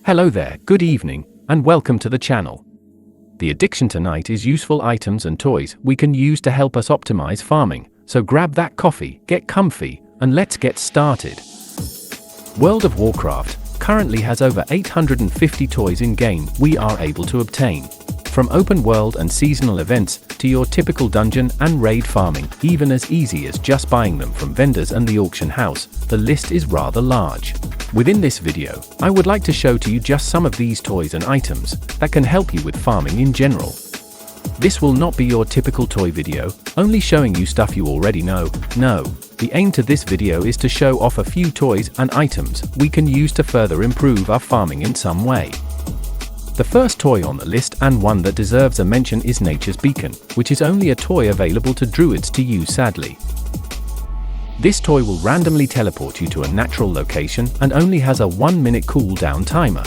Hello there, good evening, and welcome to the channel. The addiction tonight is useful items and toys we can use to help us optimize farming, so grab that coffee, get comfy, and let's get started. World of Warcraft currently has over 850 toys in-game we are able to obtain. From open world and seasonal events to your typical dungeon and raid farming, even as easy as just buying them from vendors and the auction house, the list is rather large. Within this video, I would like to show to you just some of these toys and items that can help you with farming in general. This will not be your typical toy video, only showing you stuff you already know. No, the aim to this video is to show off a few toys and items we can use to further improve our farming in some way. The first toy on the list, and one that deserves a mention, is Nature's Beacon, which is only a toy available to Druids to use sadly. This toy will randomly teleport you to a natural location and only has a 1-minute cooldown timer.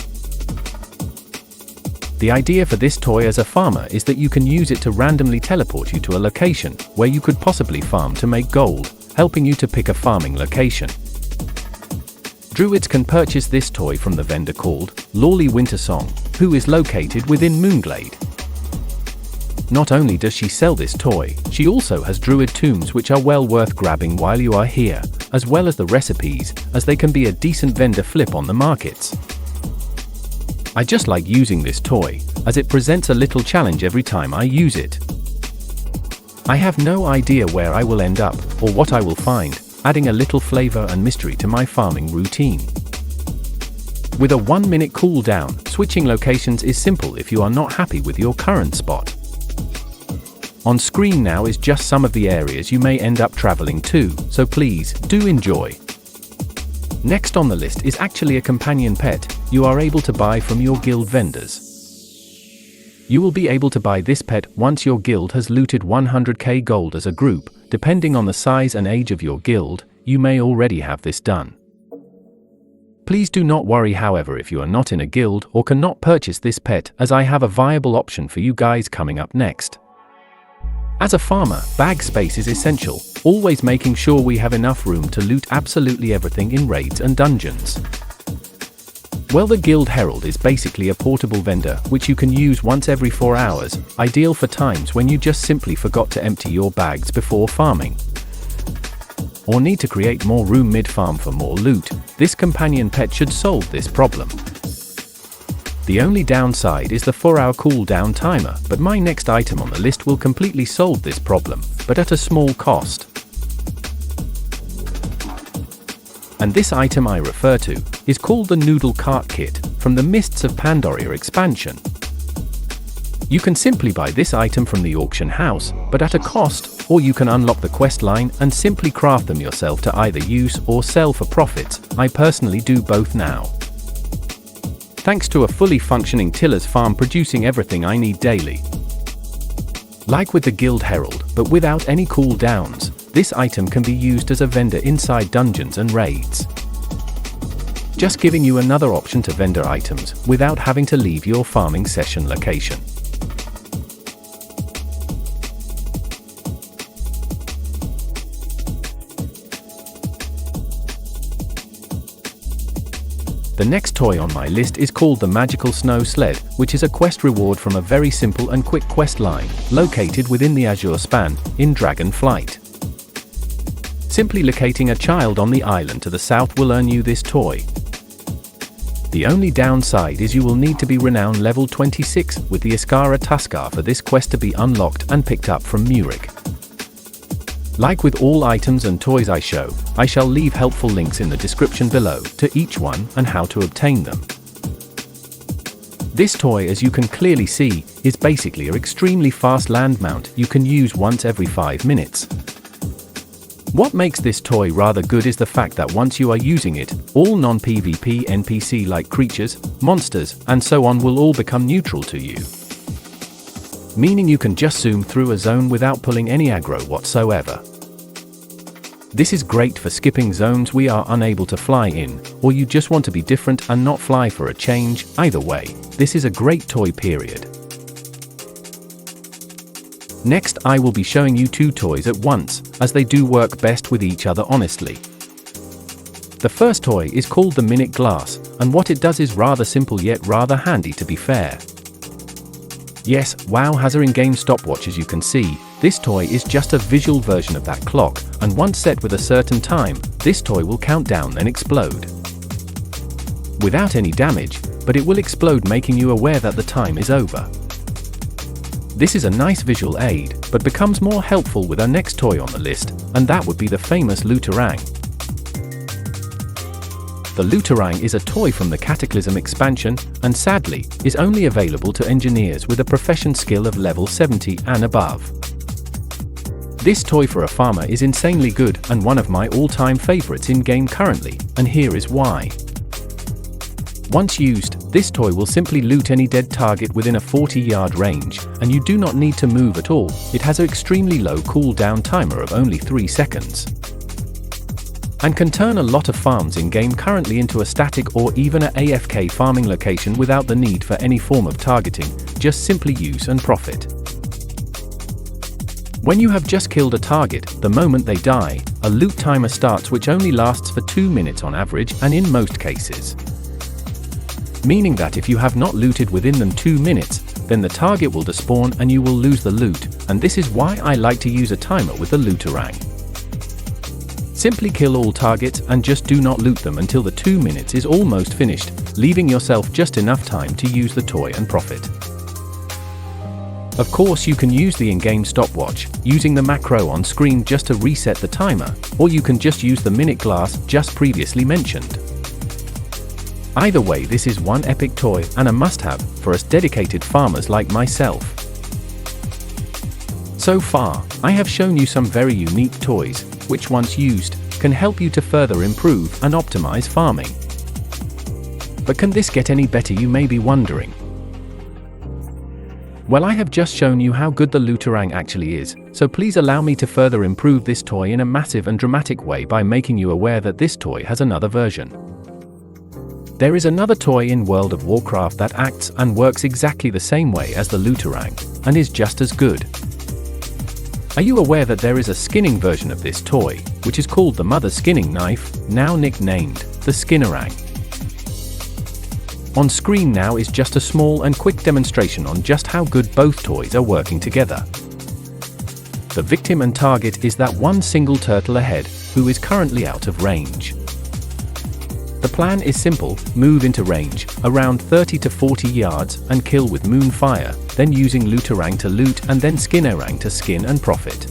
The idea for this toy as a farmer is that you can use it to randomly teleport you to a location where you could possibly farm to make gold, helping you to pick a farming location. Druids can purchase this toy from the vendor called Lawley Wintersong, who is located within Moonglade. Not only does she sell this toy, she also has Druid tombs which are well worth grabbing while you are here, as well as the recipes, as they can be a decent vendor flip on the markets. I just like using this toy, as it presents a little challenge every time I use it. I have no idea where I will end up, or what I will find, adding a little flavor and mystery to my farming routine. With a 1-minute cooldown, switching locations is simple if you are not happy with your current spot. On screen now is just some of the areas you may end up traveling to, so please, do enjoy. Next on the list is actually a companion pet you are able to buy from your guild vendors. You will be able to buy this pet once your guild has looted 100k gold as a group. Depending on the size and age of your guild, you may already have this done. Please do not worry however if you are not in a guild or cannot purchase this pet, as I have a viable option for you guys coming up next. As a farmer, bag space is essential, always making sure we have enough room to loot absolutely everything in raids and dungeons. Well, the Guild Herald is basically a portable vendor which you can use once every 4 hours, ideal for times when you just simply forgot to empty your bags before farming, or need to create more room mid-farm for more loot. This companion pet should solve this problem. The only downside is the 4-hour cooldown timer, but my next item on the list will completely solve this problem, but at a small cost. And this item I refer to is called the Noodle Cart Kit from the Mists of Pandaria expansion. You can simply buy this item from the auction house, but at a cost, or you can unlock the quest line and simply craft them yourself to either use or sell for profits. I personally do both now. Thanks to a fully functioning tiller's farm producing everything I need daily. Like with the Guild Herald, but without any cooldowns, this item can be used as a vendor inside dungeons and raids. Just giving you another option to vendor items without having to leave your farming session location. The next toy on my list is called the Magical Snow Sled, which is a quest reward from a very simple and quick quest line, located within the Azure Span, in Dragonflight. Simply locating a child on the island to the south will earn you this toy. The only downside is you will need to be renown level 26 with the Iskara Tuskar for this quest to be unlocked and picked up from Murik. Like with all items and toys I show, I shall leave helpful links in the description below to each one and how to obtain them. This toy, as you can clearly see, is basically an extremely fast land mount you can use once every 5 minutes. What makes this toy rather good is the fact that once you are using it, all non-PvP NPC-like creatures, monsters, and so on will all become neutral to you. Meaning you can just zoom through a zone without pulling any aggro whatsoever. This is great for skipping zones we are unable to fly in, or you just want to be different and not fly for a change. Either way, this is a great toy period. Next, I will be showing you 2 toys at once, as they do work best with each other honestly. The first toy is called the Minute Glass, and what it does is rather simple yet rather handy to be fair. Yes, WoW has an in-game stopwatch as you can see. This toy is just a visual version of that clock, and once set with a certain time, this toy will count down and explode. Without any damage, but it will explode making you aware that the time is over. This is a nice visual aid, but becomes more helpful with our next toy on the list, and that would be the famous Looterang. The Looterang is a toy from the Cataclysm expansion, and sadly, is only available to engineers with a profession skill of level 70 and above. This toy for a farmer is insanely good and one of my all-time favorites in-game currently, and here is why. Once used, this toy will simply loot any dead target within a 40-yard range, and you do not need to move at all. It has an extremely low cooldown timer of only 3 seconds. And can turn a lot of farms in-game currently into a static or even a AFK farming location without the need for any form of targeting, just simply use and profit. When you have just killed a target, the moment they die, a loot timer starts which only lasts for 2 minutes on average and in most cases. Meaning that if you have not looted within them 2 minutes, then the target will despawn and you will lose the loot, and this is why I like to use a timer with the Looterang. Simply kill all targets and just do not loot them until the 2 minutes is almost finished, leaving yourself just enough time to use the toy and profit. Of course, you can use the in-game stopwatch, using the macro on screen just to reset the timer, or you can just use the Minute Glass just previously mentioned. Either way, this is one epic toy and a must-have for us dedicated farmers like myself. So far, I have shown you some very unique toys, which once used, can help you to further improve and optimize farming. But can this get any better, you may be wondering? Well, I have just shown you how good the Looterang actually is, so please allow me to further improve this toy in a massive and dramatic way by making you aware that this toy has another version. There is another toy in World of Warcraft that acts and works exactly the same way as the Looterang, and is just as good. Are you aware that there is a skinning version of this toy, which is called the Mother Skinning Knife, now nicknamed the Skinnerang? On screen now is just a small and quick demonstration on just how good both toys are working together. The victim and target is that one single turtle ahead, who is currently out of range. The plan is simple: move into range, around 30 to 40 yards, and kill with Moonfire, then using Looterang to loot and then Skinnerang to skin and profit.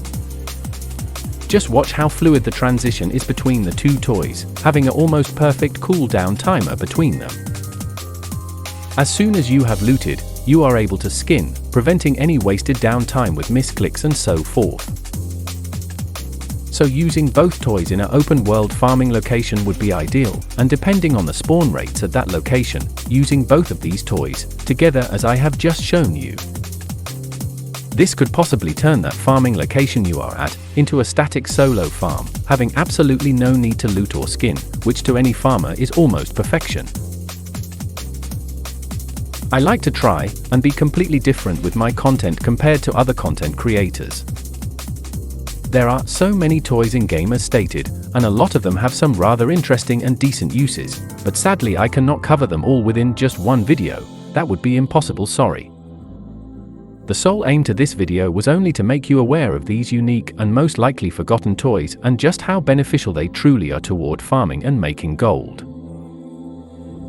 Just watch how fluid the transition is between the two toys, having an almost perfect cooldown timer between them. As soon as you have looted, you are able to skin, preventing any wasted downtime with misclicks and so forth. So using both toys in an open world farming location would be ideal, and depending on the spawn rates at that location, using both of these toys together as I have just shown you. This could possibly turn that farming location you are at into a static solo farm, having absolutely no need to loot or skin, which to any farmer is almost perfection. I like to try and be completely different with my content compared to other content creators. There are so many toys in game as stated, and a lot of them have some rather interesting and decent uses, but sadly I cannot cover them all within just one video. That would be impossible, sorry. The sole aim to this video was only to make you aware of these unique and most likely forgotten toys and just how beneficial they truly are toward farming and making gold.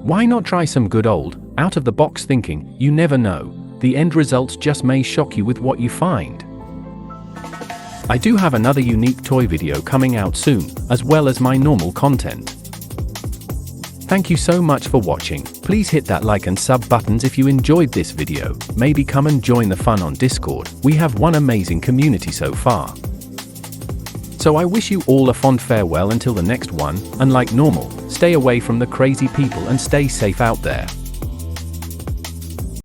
Why not try some good old, out-of-the-box thinking? You never know, the end results just may shock you with what you find. I do have another unique toy video coming out soon, as well as my normal content. Thank you so much for watching. Please hit that like and sub buttons if you enjoyed this video. Maybe come and join the fun on Discord. We have one amazing community so far. So I wish you all a fond farewell until the next one, and like normal, stay away from the crazy people and stay safe out there.